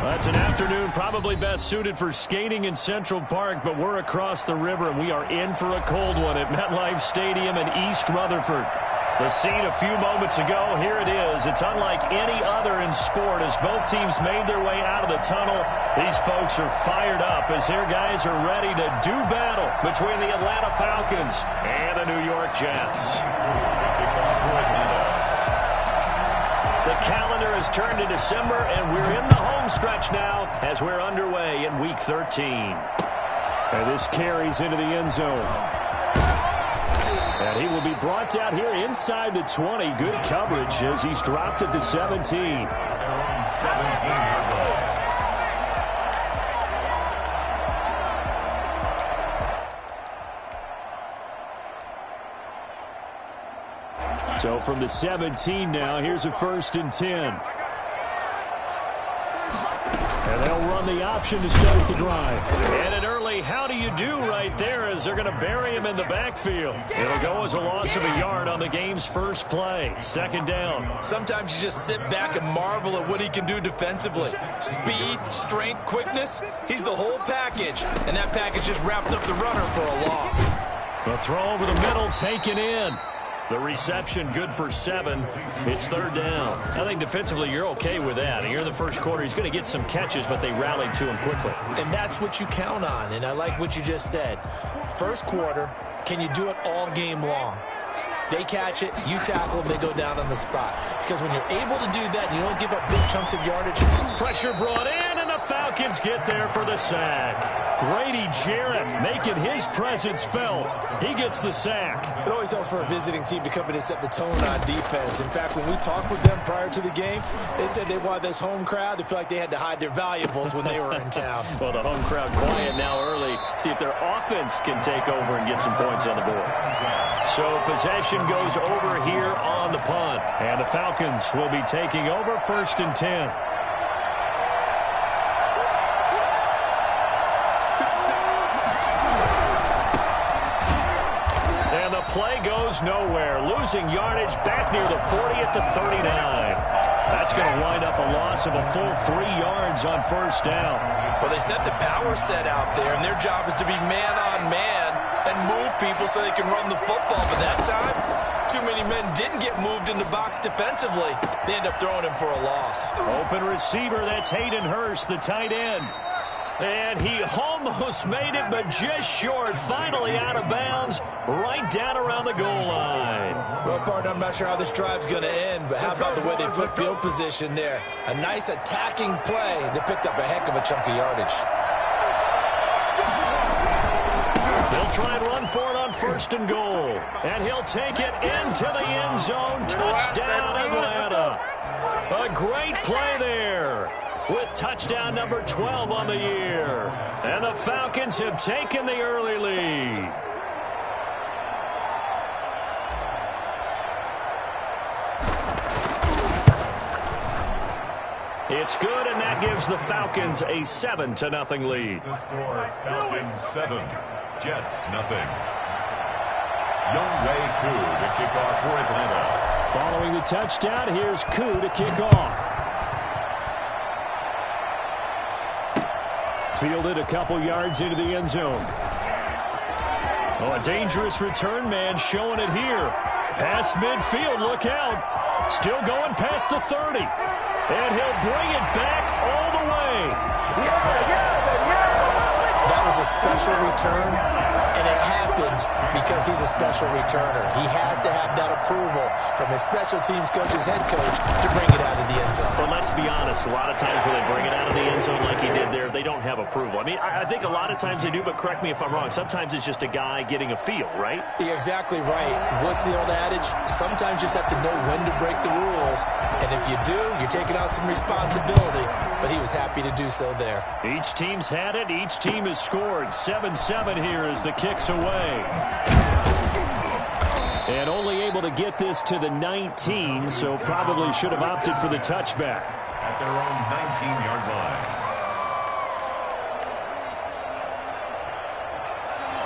That's an afternoon probably best suited for skating in Central Park, but we're across the river, and we are in for a cold one at MetLife Stadium in East Rutherford. The scene a few moments ago, here it is. It's unlike any other in sport as both teams made their way out of the tunnel. These folks are fired up as their guys are ready to do battle between the Atlanta Falcons and the New York Jets. The calendar has turned to December, and we're in the home stretch now as we're underway in Week 13. And this carries into the end zone. And he will be brought down here inside the 20. Good coverage as he's dropped at the 17. So from the 17 now, here's a 1st and 10. And they'll run the option to start the drive. And an early how do you do right there as they're going to bury him in the backfield. It'll go as a loss of a yard on the game's first play. 2nd down. Sometimes you just sit back and marvel at what he can do defensively. Speed, strength, quickness. He's the whole package. And that package just wrapped up the runner for a loss. The throw over the middle taken in. The reception good for 7. It's 3rd down. I think defensively you're okay with that. Here in the first quarter he's going to get some catches, but they rallied to him quickly. And that's what you count on, and I like what you just said. First quarter, can you do it all game long? They catch it, you tackle them, they go down on the spot. Because when you're able to do that and you don't give up big chunks of yardage. Pressure brought in, and the Falcons get there for the sack. Grady Jarrett making his presence felt. He gets the sack. It always helps for a visiting team to come in and set the tone on defense. In fact, when we talked with them prior to the game, they said they wanted this home crowd to feel like they had to hide their valuables when they were in town. Well, the home crowd quiet now early. See if their offense can take over and get some points on the board. So possession goes over here on the punt. And the Falcons will be taking over 1st and 10. And the play goes nowhere. Losing yardage back near the 40 at the 39. That's going to wind up a loss of a full 3 yards on 1st down. Well, they sent the power set out there, and their job is to be man-on-man and move people so they can run the football. But that time, too many men didn't get moved in the box defensively. They end up throwing him for a loss. Open receiver, that's Hayden Hurst, the tight end. And he almost made it, but just short. Finally out of bounds, right down around the goal line. Well, partner, I'm not sure how this drive's going to end, but how about the way they flip field position there? A nice attacking play. They picked up a heck of a chunk of yardage. They'll try and run for it on 1st and goal. And he'll take it into the end zone. Touchdown, Atlanta. A great play there with touchdown number 12 on the year. And the Falcons have taken the early lead. It's good, and that gives the Falcons a 7-0 lead. The score, Falcons 7, Jets 0. Younghoe Koo to kick off for Atlanta. Following the touchdown, here's Koo to kick off. Fielded a couple yards into the end zone. Oh, a dangerous return man showing it here. Past midfield, look out. Still going past the 30. And he'll bring it back all the way. That was a special return, and it happened because he's a special returner. He has to have that approval from his special teams coach's head coach to bring it out of the end zone. Well, let's be honest. A lot of times when they bring it out of the end zone like he did there, they don't have approval. I mean, I think a lot of times they do, but correct me if I'm wrong. Sometimes it's just a guy getting a feel, right? You're exactly right. What's the old adage? Sometimes you just have to know when to break the rules. And if you do, you're taking on some responsibility. But he was happy to do so there. Each team's had it. Each team has scored. 7-7 here as the kick's away. And only able to get this to the 19, so probably should have opted for the touchback. At their own 19-yard line.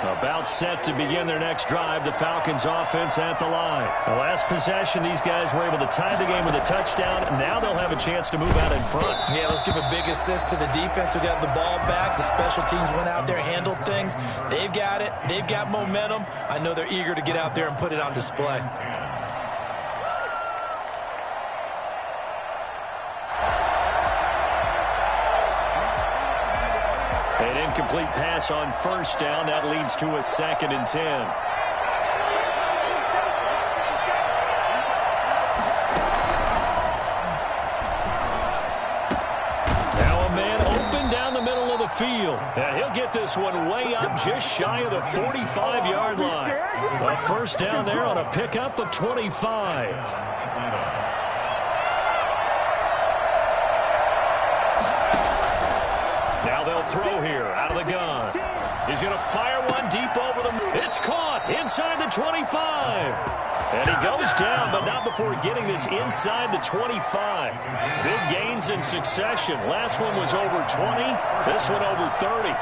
About set to begin their next drive, the Falcons offense at the line. The last possession, these guys were able to tie the game with a touchdown. Now they'll have a chance to move out in front. Yeah, let's give a big assist to the defense who got the ball back. The special teams went out there, handled things. They've got it. They've got momentum. I know they're eager to get out there and put it on display. An incomplete pass on first down. That leads to a 2nd and 10. Now a man open down the middle of the field. And he'll get this one way up just shy of the 45-yard line. A first down there on a pickup of 25. They'll throw here out of the gun. He's going to fire one deep over the... It's caught inside the 25. And he goes down, but not before getting this inside the 25. Big gains in succession. Last one was over 20. This one over 30.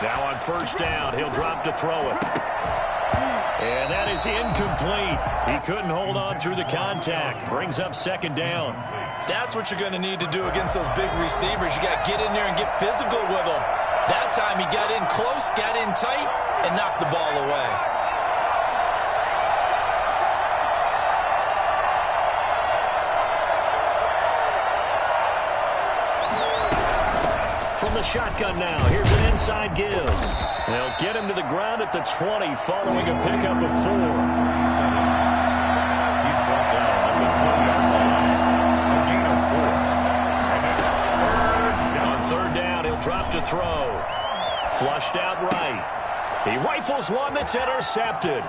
Now on first down, he'll drop to throw it. And that is incomplete. He couldn't hold on through the contact. Brings up 2nd down. That's what you're going to need to do against those big receivers. You got to get in there and get physical with them. That time he got in close, got in tight, and knocked the ball away. From the shotgun now, here's an inside give. They'll get him to the ground at the 20 following a pickup of 4. Drop to throw. Flushed out right. He rifles one that's intercepted.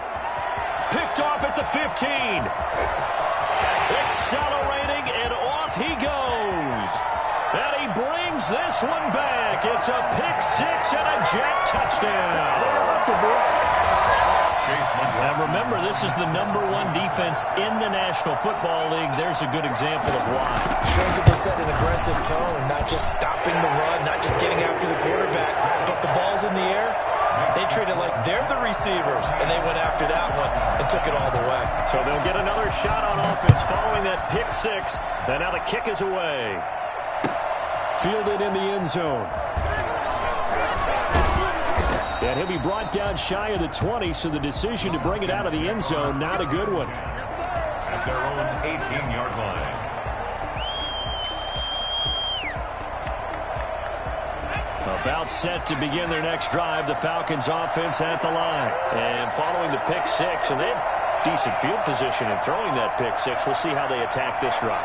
Picked off at the 15. Accelerating, and off he goes. And he brings this one back. It's a pick 6 and a Jet touchdown. And remember, this is the #1 defense in the National Football League. There's a good example of why. Shows that they set an aggressive tone, not just stopping the run, not just getting after the quarterback, but the ball's in the air. They treat it like they're the receivers, and they went after that one and took it all the way. So they'll get another shot on offense following that pick 6, and now the kick is away. Fielded in the end zone. And he'll be brought down shy of the 20, so the decision to bring it out of the end zone, not a good one. At their own 18-yard line. About set to begin their next drive, the Falcons offense at the line. And following the pick 6, and they have decent field position in throwing that pick 6. We'll see how they attack this drive.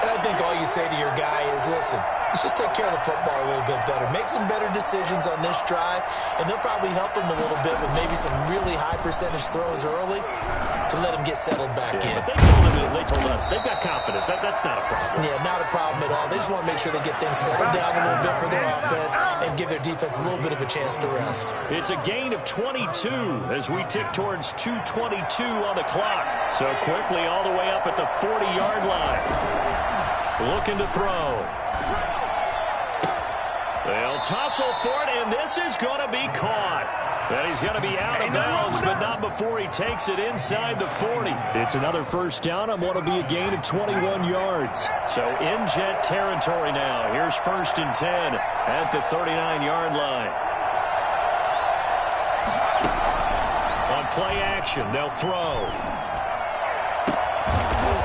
And I think all you say to your guy is, listen, let's just take care of the football a little bit better. Make some better decisions on this drive, and they'll probably help him a little bit with maybe some really high percentage throws early to let him get settled back in. But they told us they've got confidence. That's not a problem. Yeah, not a problem at all. They just want to make sure they get things settled down a little bit for their offense and give their defense a little bit of a chance to rest. It's a gain of 22 as we tick towards 2:22 on the clock. So quickly all the way up at the 40-yard line. Looking to throw. They'll tussle for it, and this is going to be caught. And he's going to be out of bounds, but not before he takes it inside the 40. It's another first down and what will be a gain of 21 yards. So in Jet territory now. Here's 1st and 10 at the 39-yard line. On play action, they'll throw.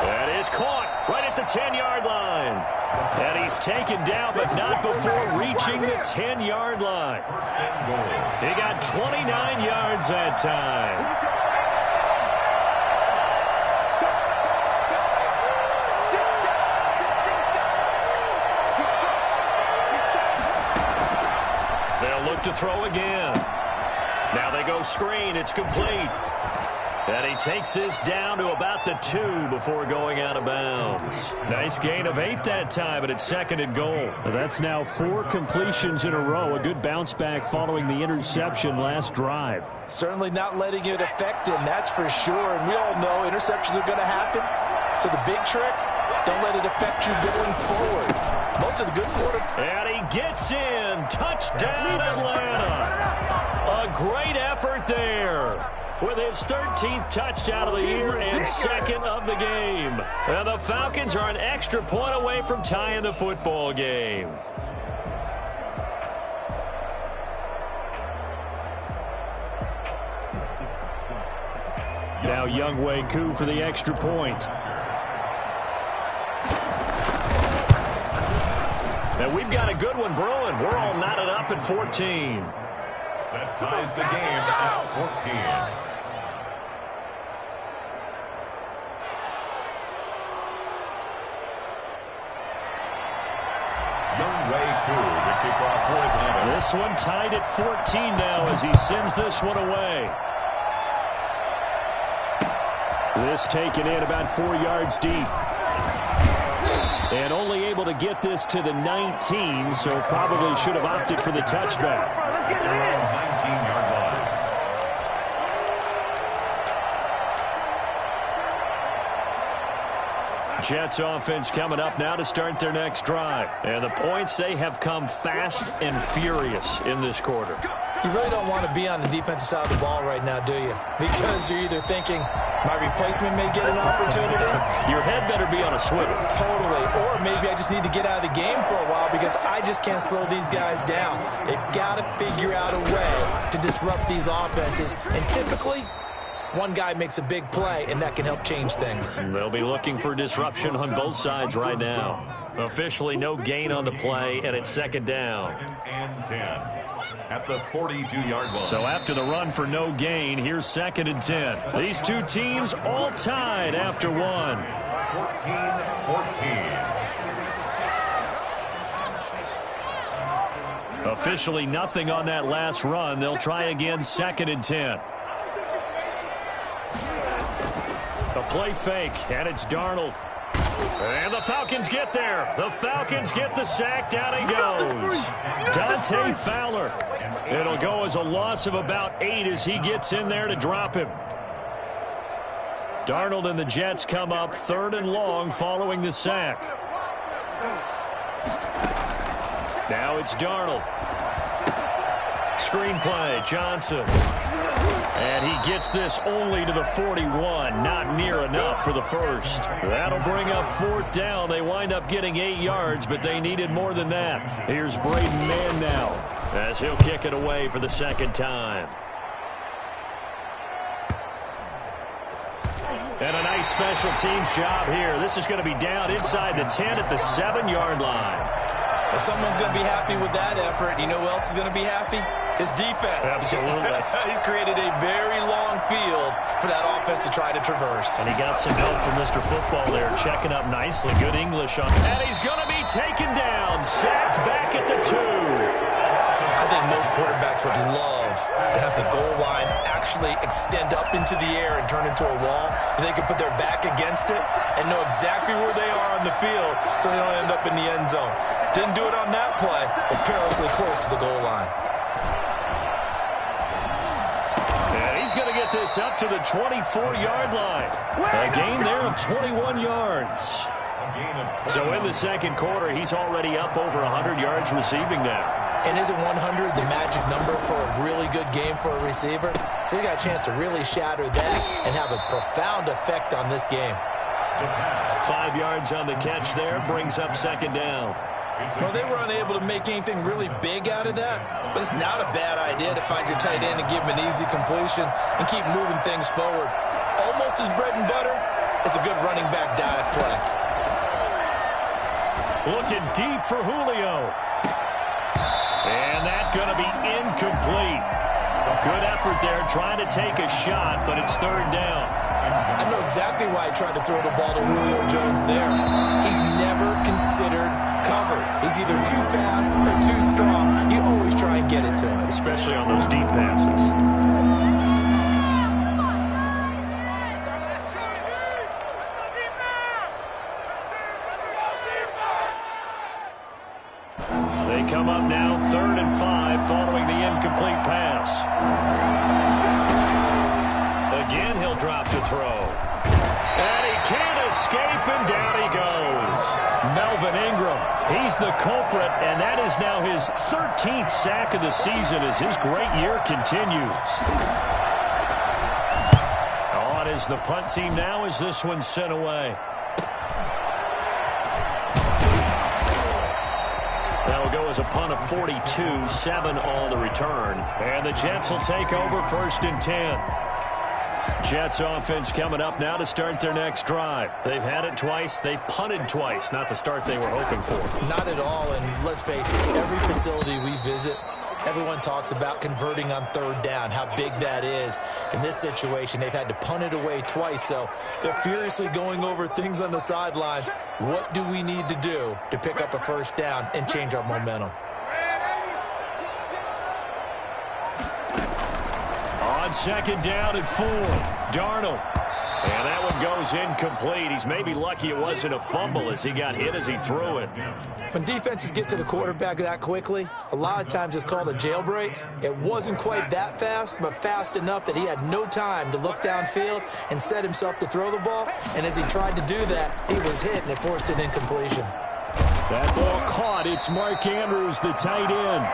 That is caught right at the 10-yard line. And he's taken down, but not before reaching the 10-yard line. He got 29 yards that time. They'll look to throw again. Now they go screen. It's complete. And he takes this down to about the 2 before going out of bounds. Nice gain of 8 that time, but it's 2nd and goal. That's now 4 completions in a row. A good bounce back following the interception last drive. Certainly not letting it affect him, that's for sure. And we all know interceptions are going to happen. So the big trick, don't let it affect you going forward. Most of the good quarter. And he gets in. Touchdown, Atlanta. effort there with his 13th touchdown of the year and second of the game. And the Falcons are an extra point away from tying the football game. Now Younghoe Koo for the extra point. And we've got a good one brewing. We're all knotted up at 14. That ties the game at 14. Younghoe Koo, the kickoff for Atlanta. This one tied at 14 now as he sends this one away. This taken in about 4 yards deep. And only able to get this to the 19, so probably should have opted for the touchback. Around 19-yard line. Jets offense coming up now to start their next drive. And the points, they have come fast and furious in this quarter. You really don't want to be on the defensive side of the ball right now, do you? Because you're either thinking, my replacement may get an opportunity. Your head better be on a swivel. Totally. Or maybe I just need to get out of the game for a while because I just can't slow these guys down. They've got to figure out a way to disrupt these offenses. And typically, one guy makes a big play, and that can help change things. They'll be looking for disruption on both sides right now. Officially no gain on the play, and it's second down. And 10. At the 42-yard line. So after the run for no gain, here's second and 10. These two teams all tied after one. 14-14. Officially nothing on that last run. They'll try again second and 10. A play fake, and it's Darnold. And the Falcons get there. The Falcons get the sack. Down he goes. Dante Fowler. It'll go as a loss of about 8 as he gets in there to drop him. Darnold and the Jets come up 3rd and long following the sack. Now it's Darnold. Screenplay, Johnson. And he gets this only to the 41. Not near enough for the first. That'll bring up 4th down. They wind up getting 8 yards, but they needed more than that. Here's Braden Mann now as he'll kick it away for the second time. And a nice special teams job here. This is going to be down inside the 10 at the 7-yard line. If someone's going to be happy with that effort, you know who else is going to be happy? His defense. Absolutely. He's created a very long field for that offense to try to traverse. And he got some help from Mr. Football there, checking up nicely. Good English on. And he's going to be taken down. Sacked back at the 2. I think most quarterbacks would love to have the goal line actually extend up into the air and turn into a wall, and they could put their back against it and know exactly where they are on the field so they don't end up in the end zone. Didn't do it on that play, but perilously close to the goal line. And he's going to get this up to the 24-yard line. A gain there of 21 yards. So in the second quarter, he's already up over 100 yards receiving now. And isn't 100 the magic number for a really good game for a receiver? So he got a chance to really shatter that and have a profound effect on this game. 5 yards on the catch there, brings up second down. Well, they were unable to make anything really big out of that, but it's not a bad idea to find your tight end and give him an easy completion and keep moving things forward. Almost his bread and butter is a good running back dive play. Looking deep for Julio. And that's going to be incomplete. Good effort there, trying to take a shot, but it's 3rd down. I know exactly why he tried to throw the ball to Julio Jones there. He's never considered cover. He's either too fast or too strong. You always try and get it to him. Especially on those deep passes. They come up now 3rd and 5 following the incomplete pass. Again, he'll drop to throw. And he can't escape, and down he goes. Melvin Ingram, he's the culprit, and that is now his 13th sack of the season as his great year continues. On is the punt team now as this one's sent away. That will go as a punt of 42, 7 on the return. And the Jets will take over 1st and 10. Jets offense coming up now to start their next drive. They've had it twice. They've punted twice. Not the start they were hoping for. Not at all, and let's face it, every facility we visit, everyone talks about converting on 3rd down, how big that is. In this situation, they've had to punt it away twice, so they're furiously going over things on the sidelines. What do we need to do to pick up a 1st down and change our momentum? On 2nd down and 4, Darnold. And that one goes incomplete. He's maybe lucky it wasn't a fumble as he got hit as he threw it. When defenses get to the quarterback that quickly, a lot of times it's called a jailbreak. It wasn't quite that fast, but fast enough that he had no time to look downfield and set himself to throw the ball. And as he tried to do that, he was hit, and it forced an incompletion. That ball caught. It's Mark Andrews, the tight end.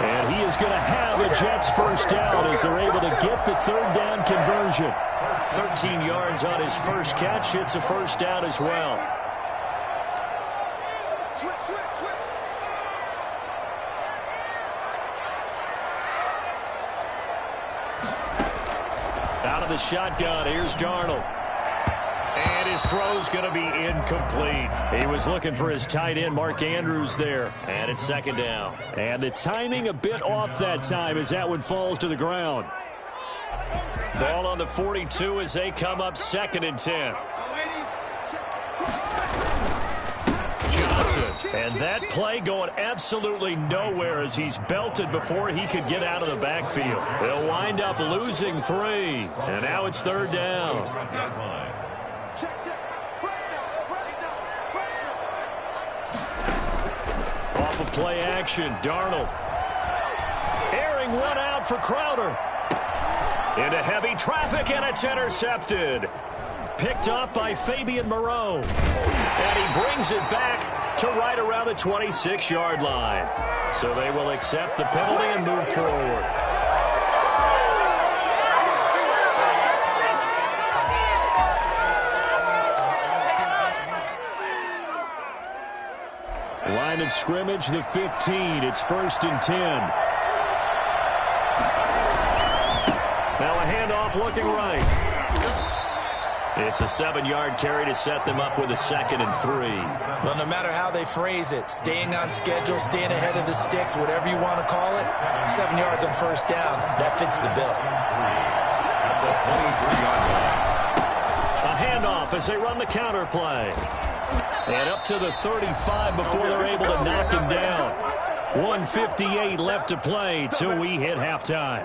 And he is going to have a Jets 1st down as they're able to get the 3rd down conversion. 13 yards on his first catch. It's a 1st down as well. Out of the shotgun, here's Darnold. And his throw's going to be incomplete. He was looking for his tight end, Mark Andrews, there. And it's 2nd down. And the timing a bit off that time as that one falls to the ground. Ball on the 42 as they come up 2nd and 10. Johnson. And that play going absolutely nowhere as he's belted before he could get out of the backfield. They'll wind up losing 3. And now it's 3rd down. Off of play action, Darnold. Airing one out for Crowder. Into heavy traffic, and it's intercepted. Picked up by Fabian Moreau. And he brings it back to right around the 26-yard line. So they will accept the penalty and move forward. Line of scrimmage, the 15. It's 1st and 10. Now a handoff looking right. It's a 7-yard carry to set them up with a 2nd and 3. Well, no matter how they phrase it, staying on schedule, staying ahead of the sticks, whatever you want to call it, 7 yards on 1st down, that fits the bill. A handoff as they run the counter play. And up to the 35 before they're able to knock him down. 1:58 left to play till we hit halftime.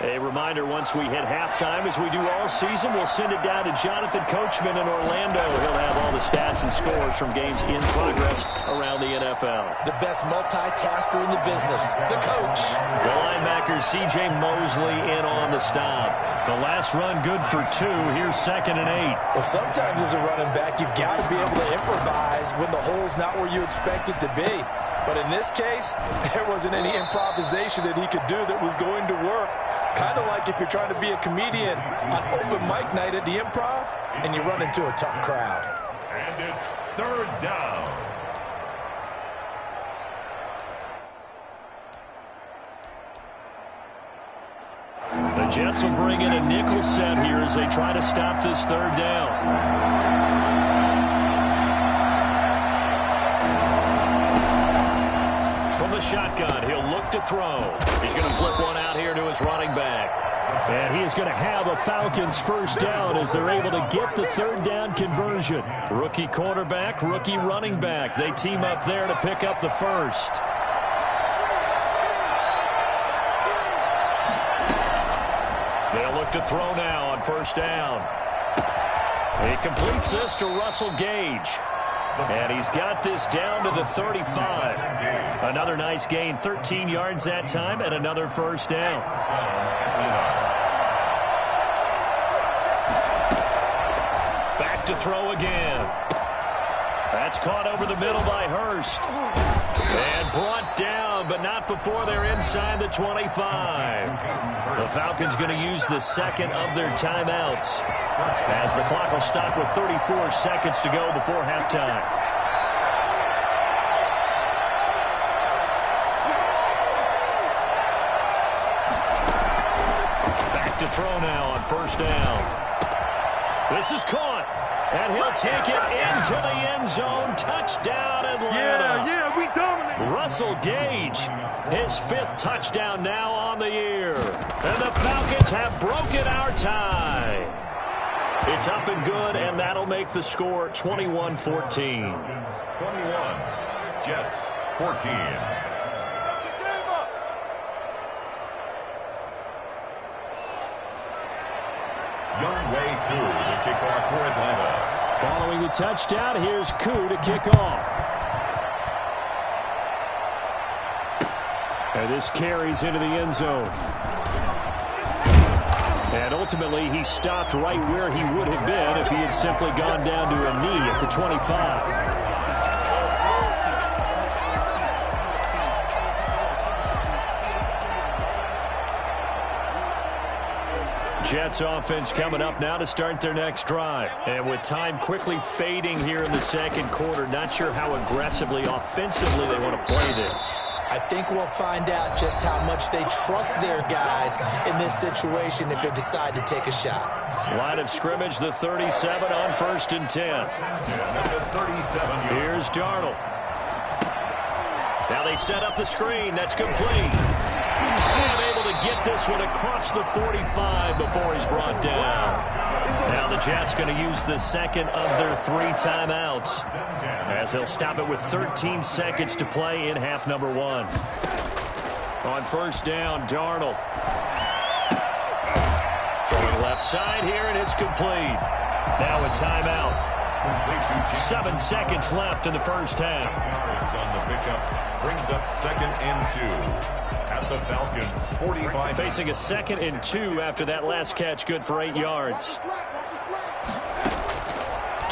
A reminder, once we hit halftime, as we do all season, we'll send it down to Jonathan Coachman in Orlando. He'll have all the stats and scores from games in progress around the NFL. The best multitasker in the business, the coach. The linebacker C.J. Mosley in on the stop. The last run good for 2. Here's 2nd and 8. Well, sometimes as a running back, you've got to be able to improvise when the hole's not where you expect it to be. But in this case, there wasn't any improvisation that he could do that was going to work. Kind of like if you're trying to be a comedian on open mic night at the Improv and you run into a tough crowd. And it's 3rd down. The Jets will bring in a nickel set here as they try to stop this 3rd down. Shotgun. He'll look to throw. He's going to flip one out here to his running back. And he is going to have a Falcons 1st down as they're able to get the 3rd down conversion. Rookie quarterback, rookie running back. They team up there to pick up the 1st. They'll look to throw now on 1st down. He completes this to Russell Gage. And he's got this down to the 35. Another nice gain, 13 yards that time, and another 1st down. Back to throw again. That's caught over the middle by Hurst. And brought down, but not before they're inside the 25. The Falcons going to use the second of their timeouts, as the clock will stop with 34 seconds to go before halftime. Back to throw now on first down. This is caught. And he'll take it into the end zone. Touchdown, Atlanta. Yeah, we dominate. Russell Gage, his 5th touchdown now on the year. And the Falcons have broken our tie. It's up and good, and that'll make the score 21-14. 21, Jets 14. Youngway Koo, the kickoff for Atlanta. Following the touchdown, here's Koo to kick off. And this carries into the end zone. And ultimately, he stopped right where he would have been if he had simply gone down to a knee at the 25. Jets offense coming up now to start their next drive. And with time quickly fading here in the second quarter, not sure how aggressively, offensively they want to play this. I think we'll find out just how much they trust their guys in this situation if they decide to take a shot. Line of scrimmage, the 37 on 1st and 10. Here's Darnold. Now they set up the screen. That's complete. And able to get this one across the 45 before he's brought down. Now the Jets going to use the second of their 3 timeouts, as they'll stop it with 13 seconds to play in half number 1. On first down, Darnold. Throwing left side here, and it's complete. Now a timeout. 7 seconds left in the first half. On the pickup, brings up 2nd and 2. At the Falcons, 45. Facing a 2nd and 2 after that last catch, good for 8 yards.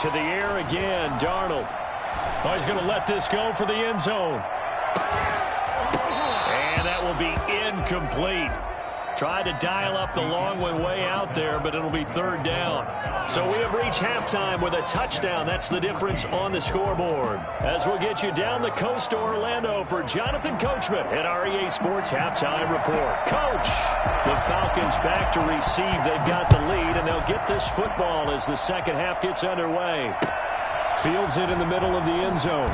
To the air again, Darnold. Oh, he's going to let this go for the end zone. And that will be incomplete. Tried to dial up the long one way out there, but it'll be 3rd down. So we have reached halftime with a touchdown. That's the difference on the scoreboard. As we'll get you down the coast to Orlando for Jonathan Coachman at our EA Sports Halftime Report. Coach, the Falcons back to receive. They've got the lead, and they'll get this football as the second half gets underway. Fields it in the middle of the end zone.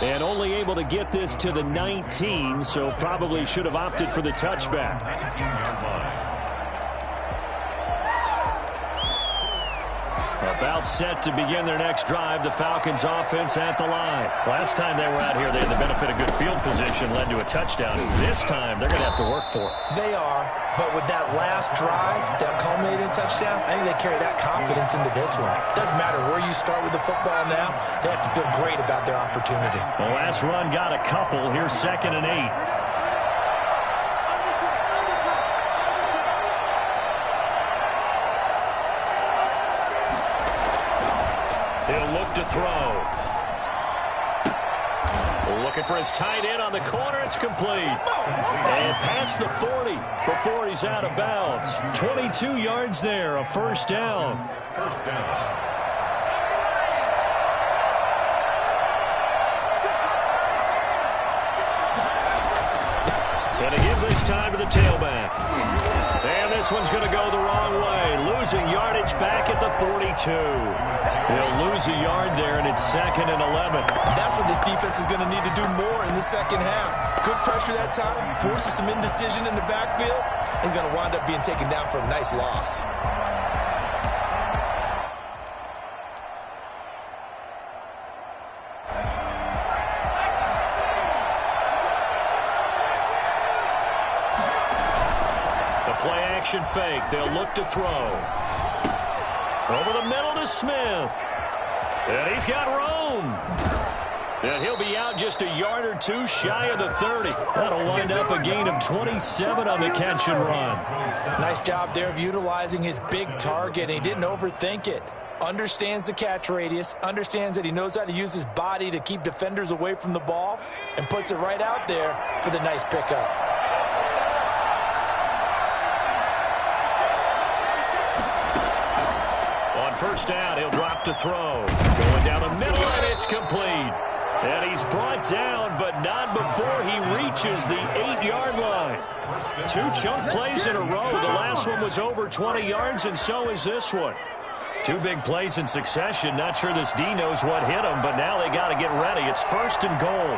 And only able to get this to the 19, so probably should have opted for the touchback. 19-yard line. About set to begin their next drive, the Falcons offense at the line. Last time they were out here, they had the benefit of good field position, led to a touchdown. This time, they're going to have to work for it. They are, but with that last drive, that culminating touchdown, I think they carry that confidence into this one. Doesn't matter where you start with the football now, they have to feel great about their opportunity. The last run got a couple. Here's 2nd and 8. He'll look to throw. Looking for his tight end on the corner. It's complete. And past the 40 before he's out of bounds. 22 yards there, a 1st down. First down. Going to give this time to the tailback. And this one's going to go the wrong way. Losing yardage back at the 42. He'll lose a yard there, and it's 2nd and 11. That's what this defense is going to need to do more in the second half. Good pressure that time, forces some indecision in the backfield. He's going to wind up being taken down for a nice loss. Action fake. They'll look to throw. Over the middle to Smith. And he's got room. And he'll be out just a yard or 2 shy of the 30. That'll wind up a gain of 27 on the catch and run. Nice job there of utilizing his big target. He didn't overthink it. understands the catch radius, understands that he knows how to use his body to keep defenders away from the ball, and puts it right out there for the nice pickup. On first down, he'll drop to throw. Going down the middle, and it's complete. And he's brought down, but not before he reaches the 8-yard line. 2 chunk plays in a row. The last one was over 20 yards, and so is this one. 2 big plays in succession. Not sure this D knows what hit him, but now they got to get ready. It's first and goal.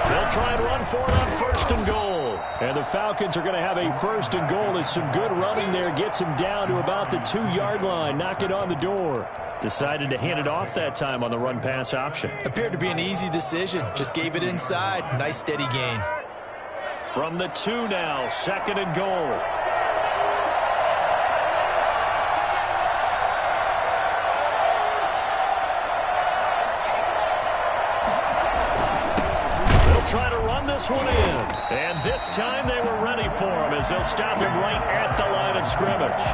They'll try and run for it on first and goal. And the Falcons are going to have a first and goal as some good running there gets him down to about the 2-yard line. Knock it on the door. Decided to hand it off that time on the run-pass option. Appeared to be an easy decision. Just gave it inside. Nice steady gain. From the 2 now, second and goal. Try to run this one in. And this time they were ready for him as they'll stop him right at the line of scrimmage.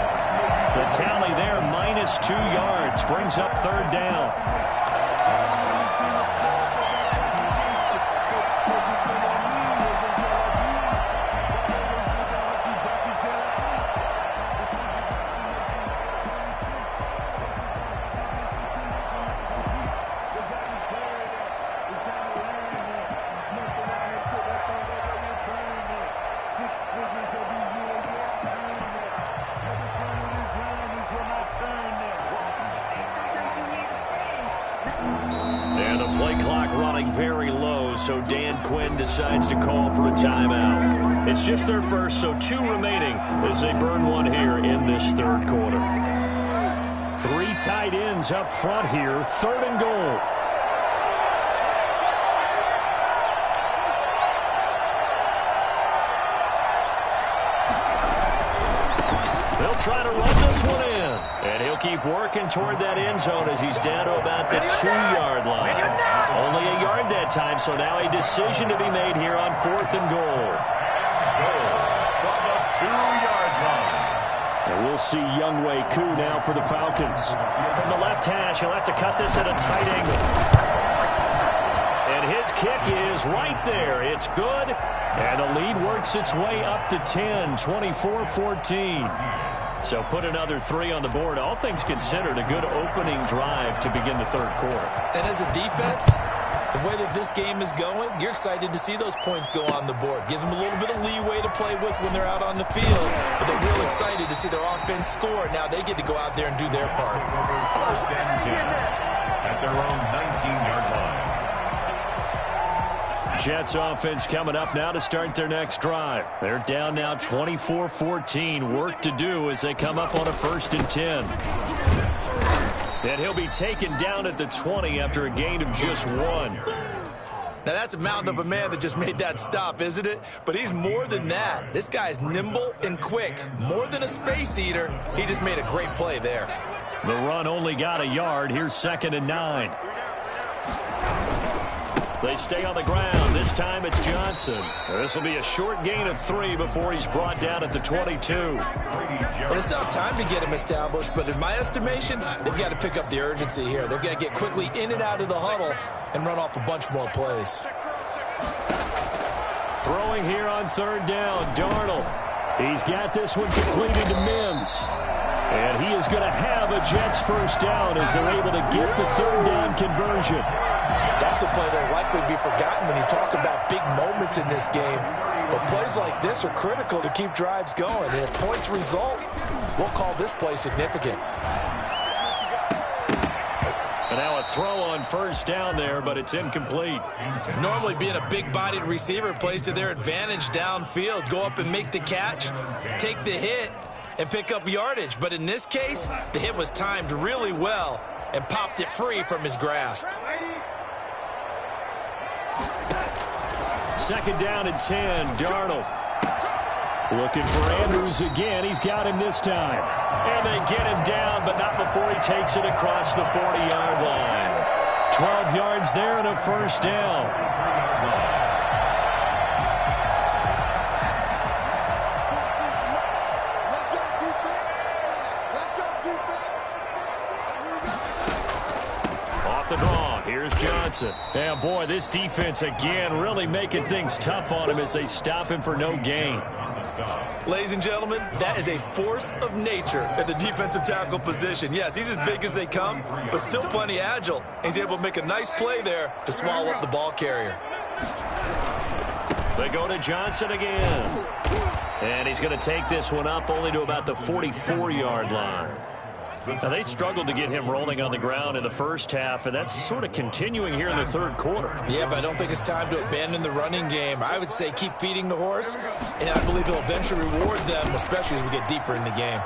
The tally there, minus 2 yards, brings up third down. And the play clock running very low, so Dan Quinn decides to call for a timeout. It's just their first, so 2 remaining as they burn one here in this third quarter. 3 tight ends up front here, third and goal. They'll try to run this one in. And he'll keep working toward that end zone as he's down to about the 2-yard line. Only a yard that time, so now a decision to be made here on fourth and goal. From the 2-yard line. And we'll see Younghoe Koo now for the Falcons. From the left hash, he'll have to cut this at a tight angle. And his kick is right there. It's good. And the lead works its way up to 10, 24-14. So put another 3 on the board. All things considered, a good opening drive to begin the third quarter. And as a defense, the way that this game is going, you're excited to see those points go on the board. Gives them a little bit of leeway to play with when they're out on the field. But they're real excited to see their offense score. Now they get to go out there and do their part. First and 10 at their own 19-yard line. Jets offense coming up now to start their next drive. They're down now 24-14. Work to do as they come up on a first and 10. And he'll be taken down at the 20 after a gain of just 1. Now that's a mountain of a man that just made that stop, isn't it? But he's more than that. This guy's nimble and quick. More than a space eater. He just made a great play there. The run only got a yard. Here's second and 9. They stay on the ground. This time it's Johnson. This will be a short gain of 3 before he's brought down at the 22. Well, they still have time to get him established, but in my estimation, they've got to pick up the urgency here. They've got to get quickly in and out of the huddle and run off a bunch more plays. Throwing here on third down, Darnold. He's got this one completed to Mims. And he is going to have a Jets first down as they're able to get the third down conversion. That's a play that will likely be forgotten when you talk about big moments in this game. But plays like this are critical to keep drives going. And if points result, we'll call this play significant. And now a throw on first down there, but it's incomplete. Normally being a big-bodied receiver plays to their advantage downfield. Go up and make the catch, take the hit, and pick up yardage. But in this case, the hit was timed really well and popped it free from his grasp. Second down and 10, Darnold. Looking for Andrews again. He's got him this time. And they get him down, but not before he takes it across the 40-yard line. 12 yards there and a first down. Johnson. And boy, this defense again really making things tough on him as they stop him for no gain. Ladies and gentlemen, that is a force of nature at the defensive tackle position. Yes, he's as big as they come, but still plenty agile. He's able to make a nice play there to swallow up the ball carrier. They go to Johnson again. And he's going to take this one up only to about the 44-yard line. Now, they struggled to get him rolling on the ground in the first half, and that's sort of continuing here in the third quarter. Yeah, but I don't think it's time to abandon the running game. I would say keep feeding the horse, and I believe he'll eventually reward them, especially as we get deeper in the game.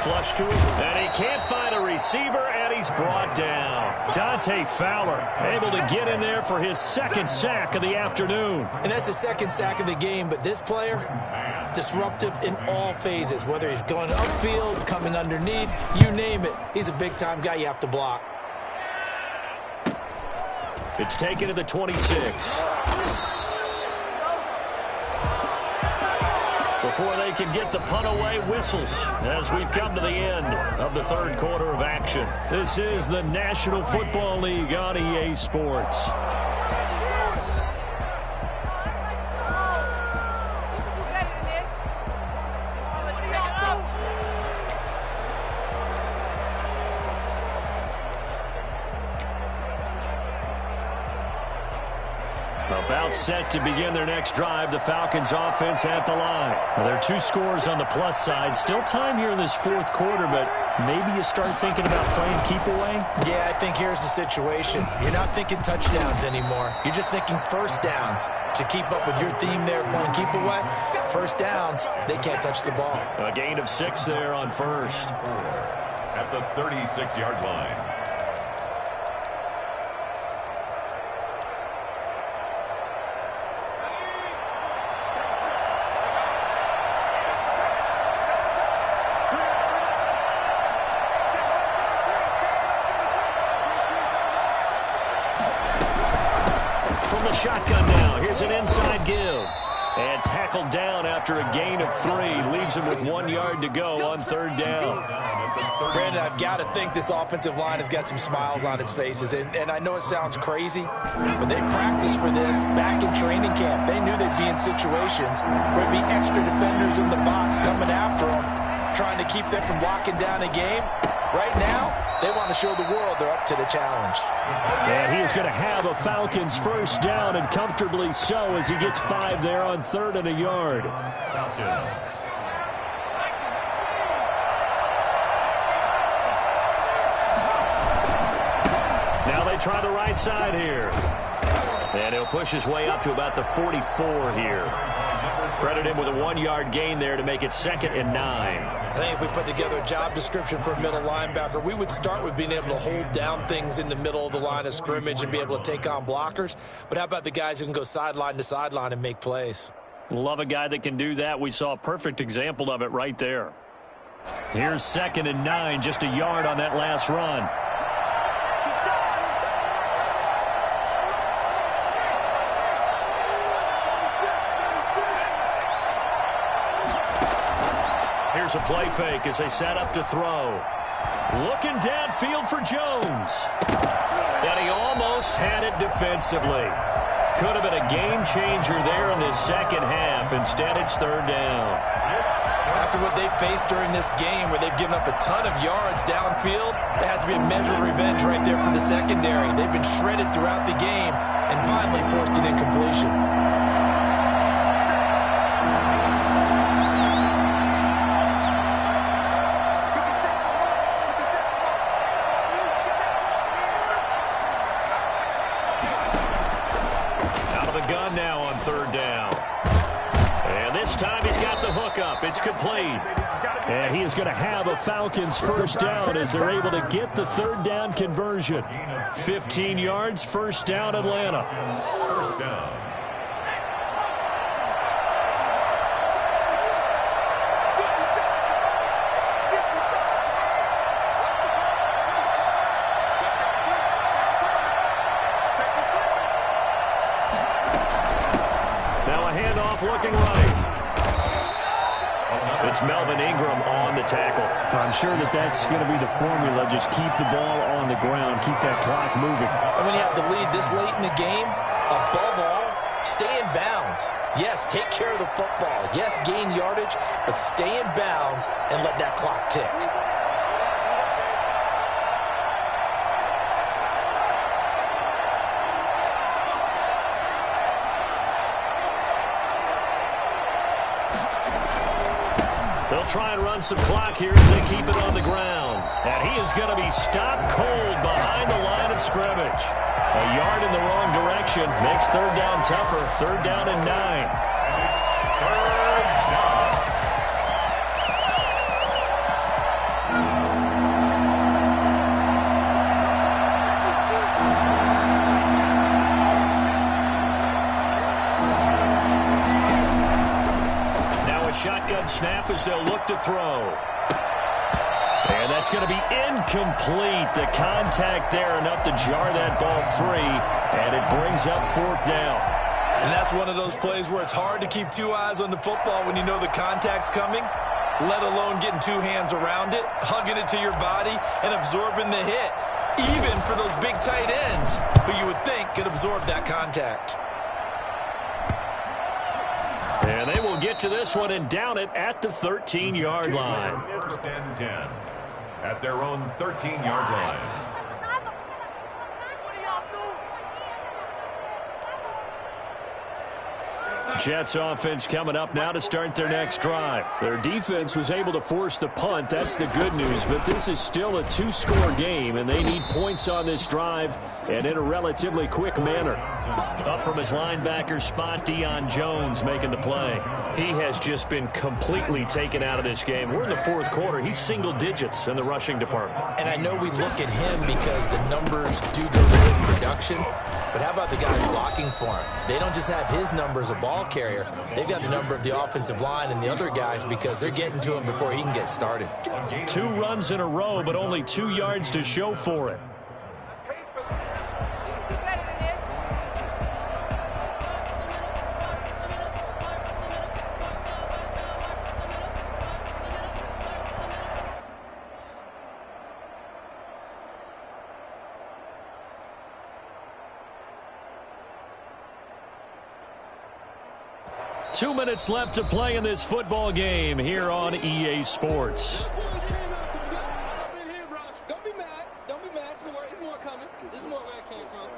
Flush to his, and he can't find a receiver, and he's brought down. Dante Fowler able to get in there for his second sack of the afternoon. And that's the second sack of the game, but this player, disruptive in all phases, whether he's going upfield, coming underneath, you name it. He's a big-time guy you have to block. It's taken to the 26. Before they can get the punt away, whistles as we've come to the end of the third quarter of action. This is the National Football League on EA Sports. About set to begin their next drive, the Falcons offense at the line. Well, there are two scores on the plus side. Still time here in this fourth quarter, but maybe you start thinking about playing keep away? Yeah, I think here's the situation. You're not thinking touchdowns anymore. You're just thinking first downs. To keep up with your theme there, playing keep away, first downs, they can't touch the ball. A gain of 6 there on first. At the 36-yard line. Shotgun now. Here's an inside give. And tackled down after a gain of 3. Leaves him with 1 yard to go on third down. Brandon, I've got to think this offensive line has got some smiles on its faces. And I know it sounds crazy, but they practiced for this back in training camp. They knew they'd be in situations where there'd be extra defenders in the box coming after them, trying to keep them from locking down a game. Right now, they want to show the world they're up to the challenge. And he is going to have a Falcons first down, and comfortably so, as he gets 5 there on 3rd and a yard. Falcons. Now they try the right side here. And he'll push his way up to about the 44 here. Credit him with a 1 yard gain there to make it 2nd and 9. I think if we put together a job description for a middle linebacker, we would start with being able to hold down things in the middle of the line of scrimmage and be able to take on blockers. But how about the guys who can go sideline to sideline and make plays? Love a guy that can do that. We saw a perfect example of it right there. Here's 2nd and 9, just a yard on that last run. Here's a play fake as they set up to throw. Looking downfield for Jones. And he almost had it defensively. Could have been a game changer there in this second half. Instead, it's 3rd down. After what they've faced during this game, where they've given up a ton of yards downfield, there has to be a measure of revenge right there for the secondary. They've been shredded throughout the game and finally forced an incompletion. Gun now on 3rd down. And this time he's got the hook up. It's complete. And he is going to have a Falcons first down as they're able to get the 3rd down conversion. 15 yards, first down, Atlanta. First down. Looking right. It's Melvin Ingram on the tackle. I'm sure that's going to be the formula. Just keep the ball on the ground. Keep that clock moving. And when you have the lead this late in the game, above all, stay in bounds. Yes, take care of the football. Yes, gain yardage, but stay in bounds and let that clock tick. They'll try and run some clock here as they keep it on the ground. And he is going to be stopped cold behind the line of scrimmage. A yard in the wrong direction makes third down tougher. Third down and 9. Shotgun snap as they'll look to throw. And that's going to be incomplete. The contact there enough to jar that ball free, and it brings up fourth down. And that's one of those plays where it's hard to keep two eyes on the football when you know the contact's coming, let alone getting two hands around it, hugging it to your body, and absorbing the hit, even for those big tight ends who you would think could absorb that contact. And they will get to this one and down it at the 13-yard line. First and 10 at their own 13-yard line. Jets offense coming up now to start their next drive. Their defense was able to force the punt. That's the good news. But this is still a two-score game, and they need points on this drive and in a relatively quick manner. Up from his linebacker spot, Deion Jones making the play. He has just been completely taken out of this game. We're in the fourth quarter. He's single digits in the rushing department. And I know we look at him because the numbers do go with his production. But how about the guys blocking for him? They don't just have his number as a ball carrier. They've got the number of the offensive line and the other guys because they're getting to him before he can get started. 2 runs in a row, but only 2 yards to show for it. 2 minutes left to play in this football game here on EA Sports. Don't be mad. Don't be mad. There's more coming. There's more where it came from.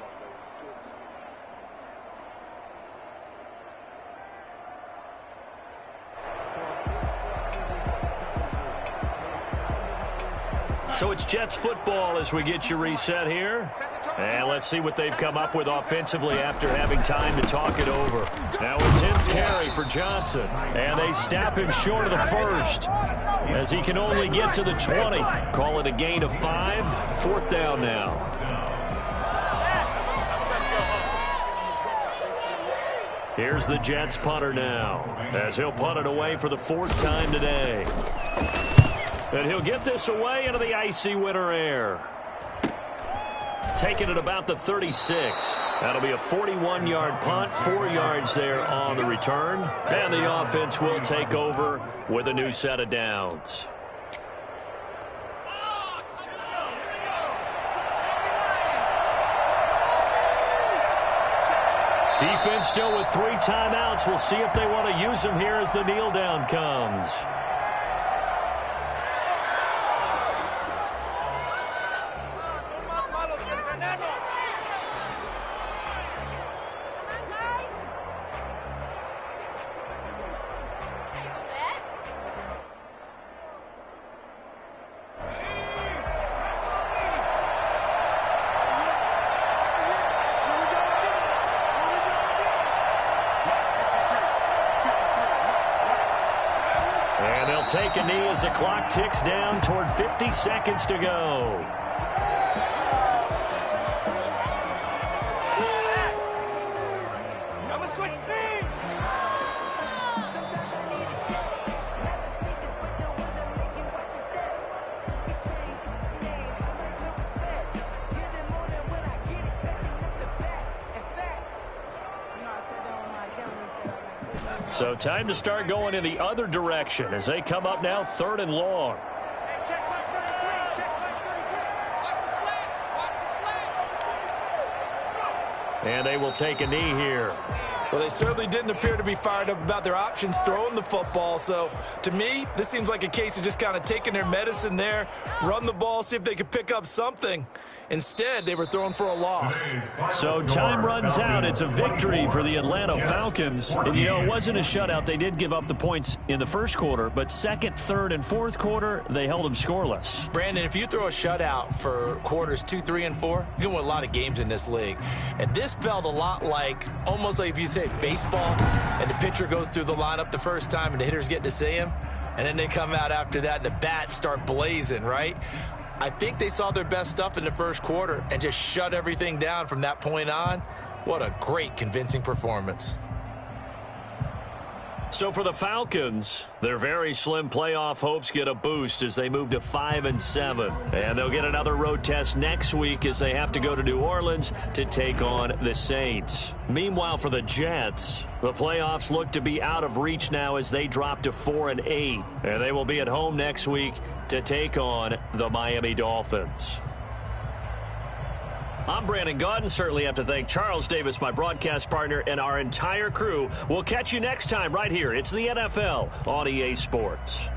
So it's Jets football as we get you reset here. And let's see what they've come up with offensively after having time to talk it over. Now a 10th carry for Johnson. And they snap him short of the first as he can only get to the 20. Call it a gain of 5. Fourth down now. Here's the Jets punter now as he'll punt it away for the 4th time today. And he'll get this away into the icy winter air. Taking it about the 36. That'll be a 41-yard punt, 4 yards there on the return. And the offense will take over with a new set of downs. Defense still with 3 timeouts. We'll see if they want to use them here as the kneel down comes. And they'll take a knee as the clock ticks down toward 50 seconds to go. So time to start going in the other direction as they come up now 3rd and long. And they will take a knee here. Well, they certainly didn't appear to be fired up about their options throwing the football. So, to me, this seems like a case of just kind of taking their medicine there, run the ball, see if they could pick up something. Instead, they were throwing for a loss. So time runs out. It's a victory for the Atlanta Falcons. And, you know, it wasn't a shutout. They did give up the points in the first quarter, but second, third, and fourth quarter, they held them scoreless. Brandon, if you throw a shutout for quarters 2, 3, and 4, you're going to win a lot of games in this league. And this felt a lot like, almost like if you say baseball, and the pitcher goes through the lineup the first time and the hitters get to see him, and then they come out after that and the bats start blazing, right? I think they saw their best stuff in the first quarter and just shut everything down from that point on. What a great, convincing performance. So for the Falcons, their very slim playoff hopes get a boost as they move to 5-7. And they'll get another road test next week as they have to go to New Orleans to take on the Saints. Meanwhile, for the Jets, the playoffs look to be out of reach now as they drop to 4-8. And they will be at home next week to take on the Miami Dolphins. I'm Brandon Gaudin. Certainly have to thank Charles Davis, my broadcast partner, and our entire crew. We'll catch you next time right here. It's the NFL on EA Sports.